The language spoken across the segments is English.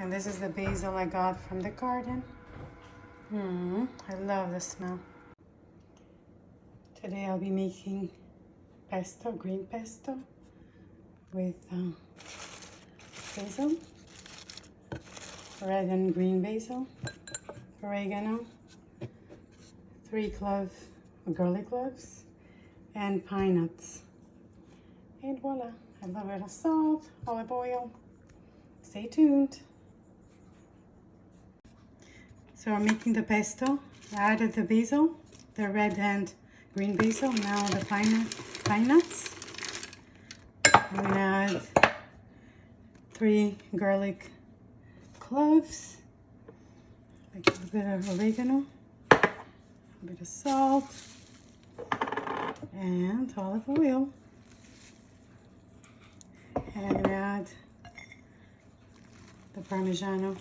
And this is the basil I got from the garden. I love the smell. Today I'll be making pesto, green pesto with basil, red and green basil, oregano, 3 garlic cloves, and pine nuts. And voila, a little bit of salt, olive oil. Stay tuned. So I'm making the pesto. I added the basil, the red and green basil, now the pine nuts. I'm gonna add 3 garlic cloves, a little bit of oregano, a bit of salt, and olive oil. And I'm gonna add the Parmigiano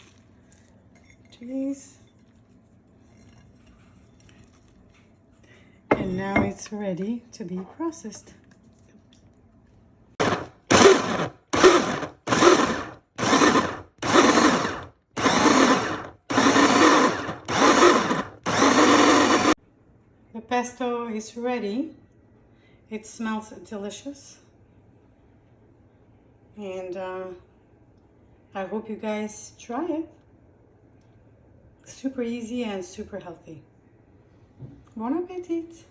cheese. And now it's ready to be processed. The pesto is ready. It smells delicious. And I hope you guys try it. Super easy and super healthy. Bon appetit!